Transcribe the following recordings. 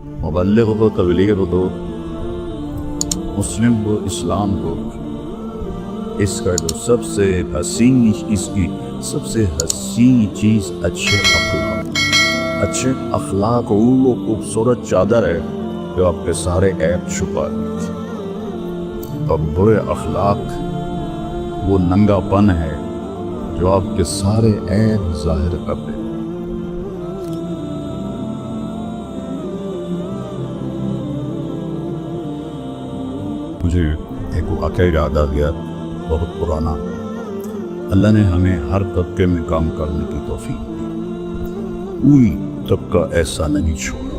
مبلغ ہو تبلیغ ہو مسلم ہو اسلام ہو، اس کا جو سب سے حسین چیز اچھے اخلاق وہ خوبصورت چادر ہے جو آپ کے سارے عیب چھپا دیتی، اور برے اخلاق وہ ننگا پن ہے جو آپ کے سارے عیب ظاہر کر دے۔ مجھے ایک واقعہ یاد آ گیا بہت پرانا۔ اللہ نے ہمیں ہر طبقے میں کام کرنے کی توفیق دی، کوئی طبقہ ایسا نہیں چھوڑا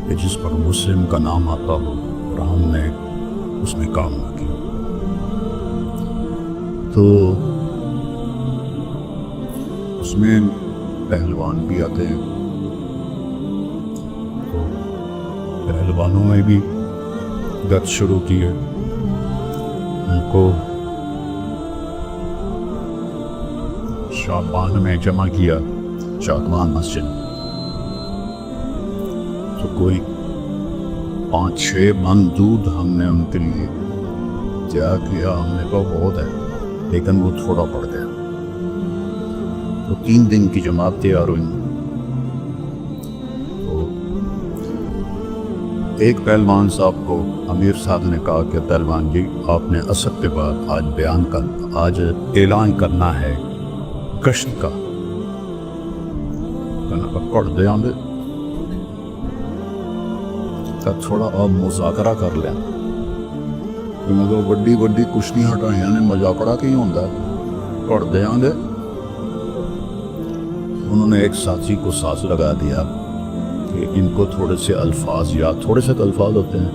کہ جس پر مسلم کا نام آتا ہو اور ہم نے اس میں کام نہ کیا۔ تو اس میں پہلوان بھی آتے ہیں، تو پہلوانوں میں بھی گت شروع کی ہے، ان کو شعبان میں جمع کیا، شعبان مسجد، تو کوئی 5-6 من دودھ ہم نے ان کے لیے تیار کیا۔ ہم نے کہا بہت ہے لیکن وہ تھوڑا پڑ گیا، تو 3 دن کی جماعت تیار ہوئی۔ تو ایک پہلوان صاحب کو امیر صاحب نے کہا کہ پہلوان جی آپ نے عصر کے بعد آج اعلان کرنا ہے گشت کا، پڑھ دے آندے تھوڑا آپ مذاکرہ کر لیں، مطلب وڈی کشتی ہٹائیاں نے مذاکرہ کی ہوتا ہے، پڑھ دے آندے۔ انہوں نے ایک ساتھی کو ساتھ لگا دیا کہ ان کو تھوڑے سے الفاظ یاد، تھوڑے سے الفاظ ہوتے ہیں،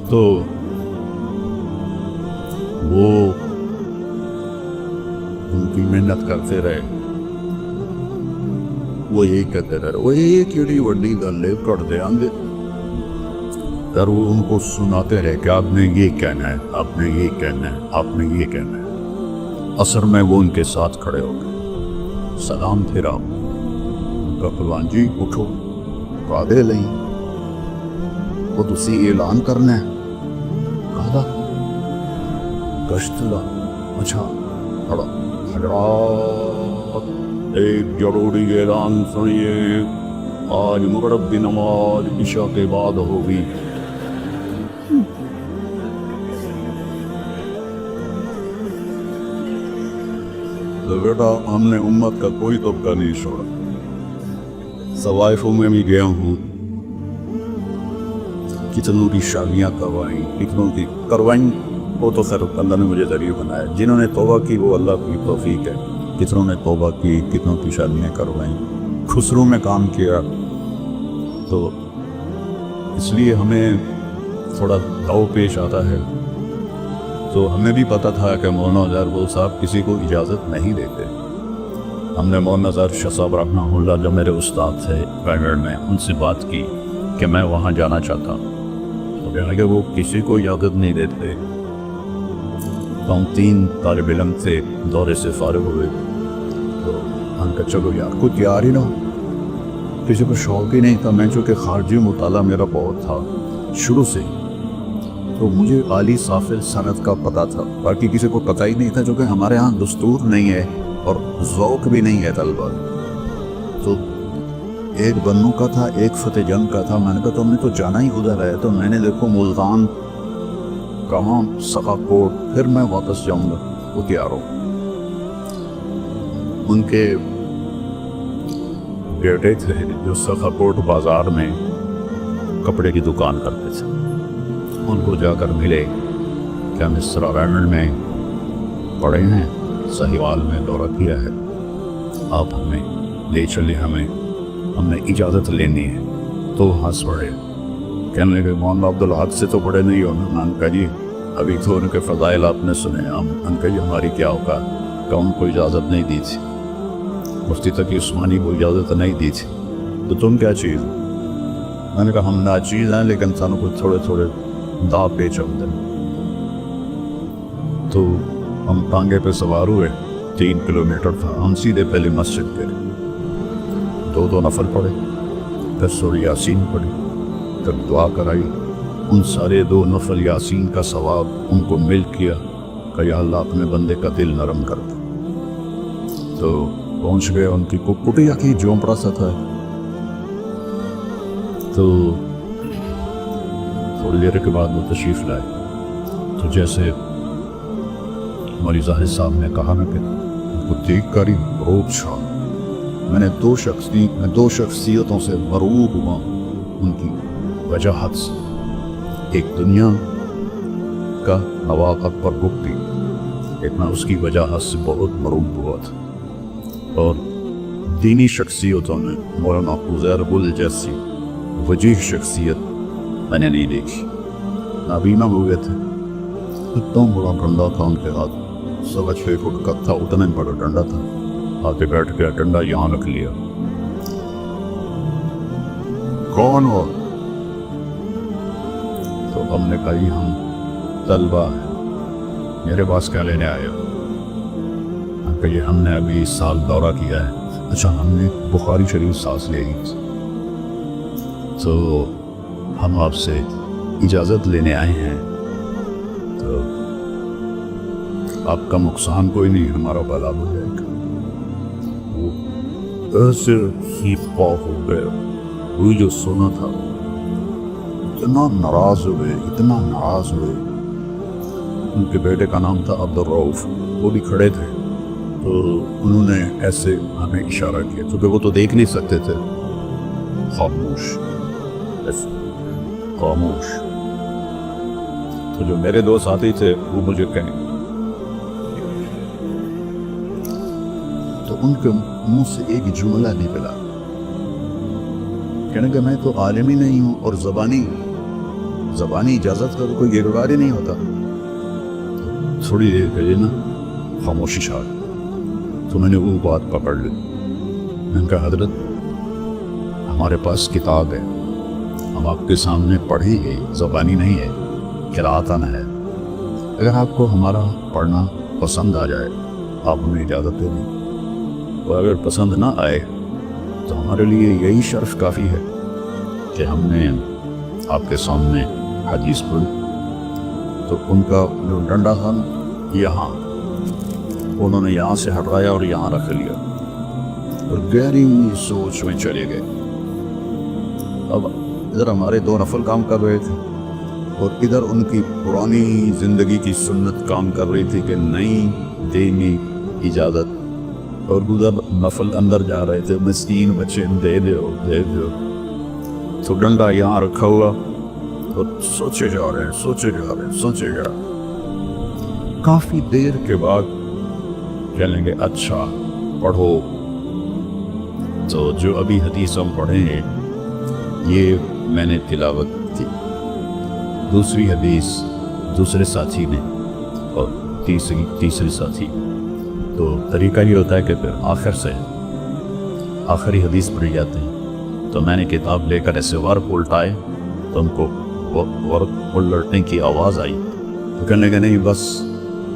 تو وہ ان کی محنت کرتے رہے، وہ یہی کہتے رہے، وہ یہ کیڑی وڈی گل ہے کر دے آنگے، اور وہ ان کو سناتے رہے کہ آپ نے یہ کہنا ہے، آپ نے یہ کہنا ہے، آپ نے یہ کہنا ہے۔ عصر میں وہ ان کے ساتھ کھڑے ہو گئے، سلام پھیرا، ان کا پہلوان جی اٹھو، وعدے لیں، وہ تسی اعلان کرنا ہے، کہا گشت دا، اچھا کھڑا، حضرات ایک ضروری اعلان سنیے، آج مغرب کی نماز عشاء کے بعد ہوگی۔ تو بیٹا ہم نے امت کا کوئی طبقہ نہیں چھوڑا، سوائفوں میں بھی گیا ہوں، کتنوں کی شادیاں کروائیں، کتنوں کی کروائیں، وہ تو خیر اللہ نے مجھے ذریعہ بنایا، جنہوں نے توبہ کی وہ اللہ کی توفیق ہے، کتنوں نے توبہ کی، کتنوں کی شادیاں کروائیں، خسروں میں کام کیا، تو اس لیے ہمیں تھوڑا داؤ پیش آتا ہے۔ تو ہمیں بھی پتہ تھا کہ مولانا ظاہر صاحب کسی کو اجازت نہیں دیتے۔ ہم نے مولانا ظاہر صاحب رحمہ اللہ جو میرے استاد تھے پرائیویٹ میں، ان سے بات کی کہ میں وہاں جانا چاہتا ہوں، تو کہنے کہ وہ کسی کو اجازت نہیں دیتے۔ تو ہم 3 طالب علم تھے، دورے سے فارغ ہوئے، تو ہم کہا چلو یار کوئی تیار ہی نہ ہو، کسی کو شوق ہی نہیں تھا۔ میں چونکہ خارجی مطالعہ میرا بہت تھا شروع سے، تو مجھے عالی صافل سند کا پتہ تھا، باقی کسی کو پتہ ہی نہیں تھا، چونکہ ہمارے ہاں دستور نہیں ہے اور ذوق بھی نہیں ہے طلبہ۔ تو ایک بنو کا تھا، ایک فتح جنگ کا تھا، میں نے کہا تم نے تو جانا ہی ادھر ہے، تو میں نے دیکھو ملتان کہاں سخا کوٹ، پھر میں واپس جاؤں گا، وہ تیار ہو۔ ان کے بیٹے تھے جو سخا کوٹ بازار میں کپڑے کی دکان کرتے تھے، ان کو جا کر ملے کہ ہم اس طرح ریمنڈ میں پڑے ہیں، سہیوال میں دورہ کیا ہے، آپ ہمیں لے چلے، ہم نے اجازت لینی ہے۔ تو ہنس پڑے، کہنے لگے مولانا عبدالحق سے تو بڑے نہیں ہونا۔ میں نے کہا جی ابھی تو ان کے فضائل آپ نے سنے، ہم ان کا جی ہماری کیا ہوگا، کہ ان کو اجازت نہیں دی تھی، مفتی تقی عثمانی کو اجازت نہیں دی تھی، تو تم کیا چیز ہو؟ میں نے کہا ہم ناچیز ہیں لیکن سانوں کو تھوڑے تھوڑے دا پیچ ہوتے ہیں۔ تو ہم ٹانگے پہ سوار ہوئے، 3 کلومیٹر تھا، ہم سیدھے پہلے مسجد گئے، 2 نفل پڑے، پھر سورہ یاسین پڑھی، پھر دعا کرائی، ان سارے 2 نفل یاسین کا ثواب ان کو مل کیا کہ یا اللہ اپنے بندے کا دل نرم کر دے۔ تو پہنچ گئے ان کی کٹیا کی جھونپڑا سا تھا، تو تھوڑی دیر کے بعد وہ تشریف لائے۔ تو جیسے ہماری ظاہر صاحب نے کہا نا کہ ان کو دیکھ کر ہی روب چھا، میں نے 2 شخصیتوں سے مرعوب ہوا ان کی وجاہت سے۔ ایک دنیا کا نواب اکبر بگٹی، ایک میں اس کی وجاہت سے بہت مرعوب ہوا تھا، اور دینی شخصیتوں میں مولانا عزیر گل جیسی وجیح شخصیت میں نے نہیں دیکھی۔ نابینا ہو گئے تھے، اتنا بڑا ڈنڈا تھا ان کے ہاتھ، 6.25 فٹ کا تھا، اتنا ہی بڑا ڈنڈا تھا، آ کے بیٹھ گیا، ڈنڈا یہاں رکھ لیا۔ کون ہو؟ تو ہم نے کہا یہ ہم طلبہ ہیں، میرے پاس کیا لینے آئے ہو؟ کہ یہ ہم نے ابھی اس سال دورہ کیا ہے۔ اچھا، ہم نے بخاری شریف سانس لے لی، تو ہم آپ سے اجازت لینے آئے ہیں، تو آپ کا نقصان کوئی نہیں، ہمارا بھلا ہو جائے گا۔ وہ ایسے ہی پا ہو گئے، وہ جو سنا تھا اتنا ناراض ہوئے، اتنا ناراض ہوئے۔ ان کے بیٹے کا نام تھا عبدالرؤف، وہ بھی کھڑے تھے، تو انہوں نے ایسے ہمیں اشارہ کیا، کیونکہ وہ تو دیکھ نہیں سکتے تھے۔ خاموش، خاموش۔ تو جو میرے 2 ساتھی تھے وہ مجھے کہیں، تو ان کے منہ سے ایک جملہ نکلا، کہنے کہ میں تو عالم ہی نہیں ہوں، اور زبانی اجازت کا تو کوئی گروار ہی نہیں ہوتا۔ تھوڑی دیر کے لیے نا خاموشی چھا گئی، تو میں نے وہ بات پکڑ لی۔ میں نے کہا حضرت ہمارے پاس کتاب ہے، ہم آپ کے سامنے پڑھی گئی، زبانی نہیں ہے، قراءتاً ہے، اگر آپ کو ہمارا پڑھنا پسند آ جائے آپ ہمیں اجازت دے دیں، اور اگر پسند نہ آئے تو ہمارے لیے یہی شرف کافی ہے کہ ہم نے آپ کے سامنے حدیث پڑھی۔ تو ان کا جو ڈنڈا تھا یہاں، انہوں نے یہاں سے ہٹایا اور یہاں رکھ لیا، اور گہری سوچ میں چلے گئے۔ اب ادھر ہمارے 2 نفل کام کر رہے تھے، اور ادھر ان کی پرانی زندگی کی سنت کام کر رہی تھی کہ نہیں دیں گی اجازت، اور ادھر نفل اندر جا رہے تھے، مسکین بچے دے دو دے دو۔ تو ڈنڈا یہاں رکھا ہوا، اور سوچے جا رہے ہیں۔ کافی دیر کے بعد کہنے گے اچھا پڑھو۔ تو جو ابھی حدیث ہم پڑھیں گے یہ میں نے تلاوت کی، دوسری حدیث دوسرے ساتھی نے، اور تیسری ساتھی۔ تو طریقہ یہ ہوتا ہے کہ پھر آخر سے آخری حدیث پڑھی جاتے ہیں۔ تو میں نے کتاب لے کر ایسے ورق الٹائے، تو ان کو ورق الٹنے کی آواز آئی، تو کہنے کہ نہیں بس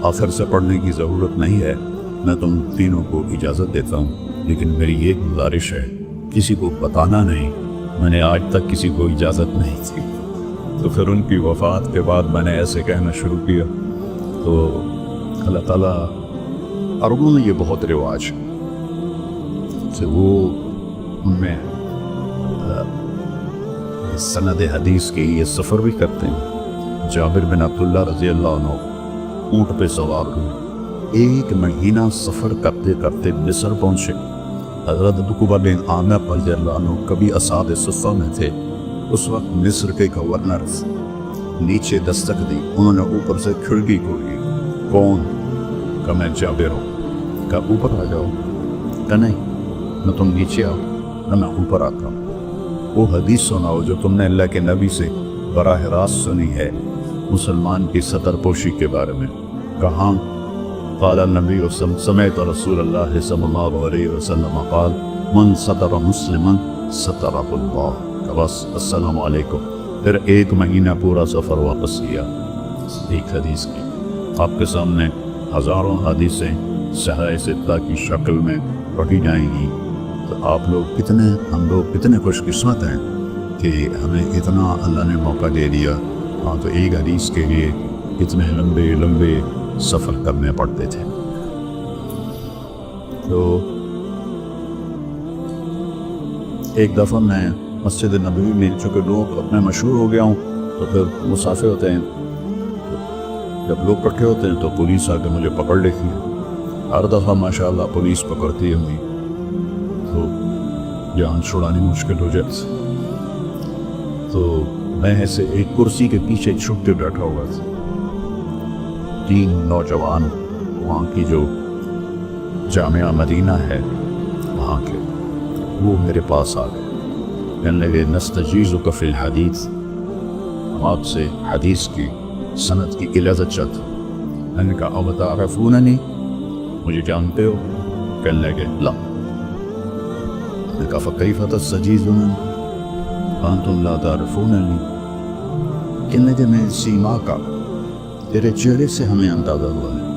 آخر سے پڑھنے کی ضرورت نہیں ہے، میں تم تینوں کو اجازت دیتا ہوں، لیکن میری یہ گزارش ہے کسی کو بتانا نہیں، میں نے آج تک کسی کو اجازت نہیں تھی۔ تو پھر ان کی وفات کے بعد میں نے ایسے کہنا شروع کیا، تو اللہ تعالیٰ عربوں میں یہ بہت رواج ہے، وہ ان میں سند حدیث کے یہ سفر بھی کرتے ہیں۔ جابر بن عبداللہ رضی اللہ عنہ اونٹ پہ سوار ہوئے، 1 مہینہ سفر کرتے کرتے مصر پہنچے۔ حضرت عقبہ بن عامر رضی اللہ عنہ کبھی اصحاب صفہ میں تھے، اس وقت مصر کے گورنر نیچے دستک دی، انہوں نے اوپر سے کھڑکی کھولی، کون؟ کہ میں جابر ہوں۔ کہ اوپر آ جاؤ۔ کہ نہیں، نہ تم نیچے آؤ نہ میں اوپر آتا ہوں، وہ حدیث سناؤ جو تم نے اللہ کے نبی سے براہ راست سنی ہے مسلمان کی سطر پوشی کے بارے میں۔ کہاں؟ قال النبی سمعت رسول اللہ صلی اللہ علیہ وسلم قال من ستر مسلما سترہ اللہ۔ کہ بس السلام علیکم۔ پھر 1 مہینہ پورا سفر واپس کیا، ایک حدیث کی۔ آپ کے سامنے ہزاروں حدیثیں صحیح ستہ کی شکل میں پڑھی جائیں گی، آپ لوگ ہم لوگ کتنے خوش قسمت ہیں کہ ہمیں اتنا اللہ نے موقع دے دیا. ہاں تو ایک حدیث کے لیے اتنے لمبے سفر کرنے پڑتے تھے. تو ایک دفعہ میں مسجد نبوی میں چونکہ لوگ اپنے مشہور ہو گیا ہوں تو پھر مسافر ہوتے ہیں, جب لوگ اکٹھے ہوتے ہیں تو پولیس آ کے مجھے پکڑ لیتی ہے. ہر دفعہ ماشاءاللہ پولیس پکڑتی ہے ہوئی تو جان چھڑانی مشکل ہو جاتی. تو میں ایسے ایک کرسی کے پیچھے چھپ کے بیٹھا ہوا تھا. 3 نوجوان وہاں کی جو جامعہ مدینہ ہے وہاں کے, وہ میرے پاس آ گئے. کہنے لگے نستجیزک فی الحدیث, ہم آپ سے حدیث کی سند کی اجازت چاہتے. میں نے کہا او تعرفوننی, مجھے جانتے ہو؟ کہنے لگے لا. میں نے کہا فکیف تستجیزوننی وانتم لا تعرفوننی. کہنے لگے میں سیما کا, تیرے چہرے سے ہمیں اندازہ ہوا ہے.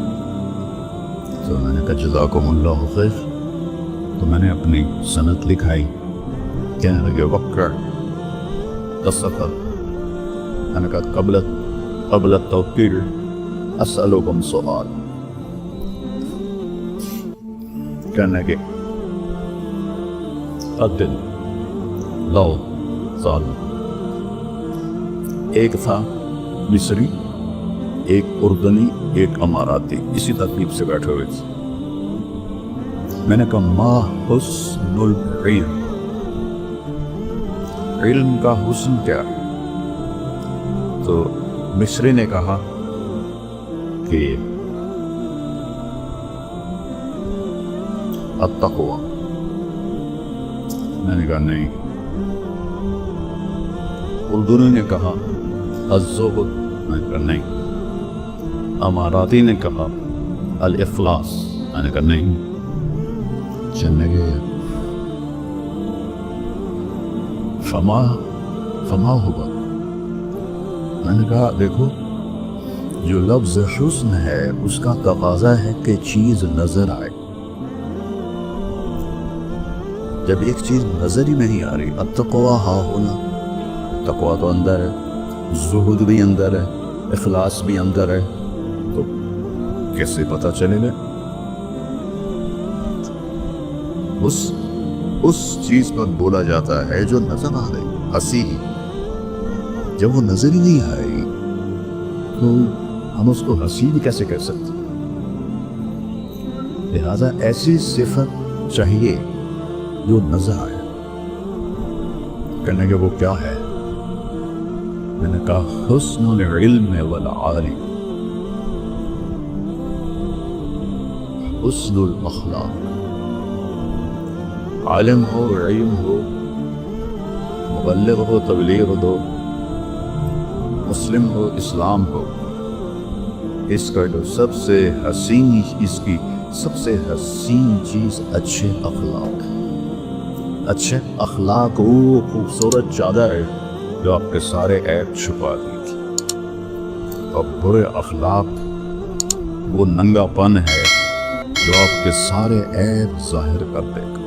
تو میں نے کہا جزاکم اللہ خیر. تو میں نے اپنی سند لکھائی. کہنے لگے وقع تصفر. میں نے کہا قبل التوقیر اسألکم سؤال. کہنے لگے قدل لو سال. ایک تھا مصری, ایک اردنی, ایک اماراتی, اسی ترتیب سے بیٹھے ہوئے تھے. میں نے کہا ما حسن العلم, علم کا حسن کیا ہے؟ تو مصری نے کہا کہ التقوی. میں نے کہا نہیں. اردنی نے کہا الزہد. میں نے کہا نہیں. اماراتی نے کہا الافلاس. میں نے کہا نہیں. چلنے گئے فما ہوگا. میں نے کہا دیکھو جو لفظ حسن ہے اس کا تقاضا ہے کہ چیز نظر آئے. جب ایک چیز نظر ہی نہیں آ رہی, التقوی ہاں ہونا, تقوی تو اندر ہے, زہد بھی اندر ہے, اخلاص بھی اندر ہے, تو کیسے پتہ چلے گا؟ اس چیز پر بولا جاتا ہے جو نظر آ رہی. ہنسی جب وہ نظر ہی نہیں آئی تو ہم اس کو ہنسی بھی کیسے کر سکتے؟ لہذا ایسی صفت چاہیے جو نظر آئے. کہنے کہ وہ کیا ہے؟ میں نے کہا حسن العلم والعالم, حسن الاخلاق. عالم ہو, علم ہو, مبلغ ہو, تبلیغ ہو, مسلم ہو, اسلام ہو, اس کا جو سب سے حسین, اس کی سب سے حسین چیز اچھے اخلاق. اچھے اخلاق وہ خوبصورت چادر ہے جو آپ کے سارے عیب چھپا دیتی, اور برے اخلاق وہ ننگا پن ہے جو آپ کے سارے عیب ظاہر کر دے گا.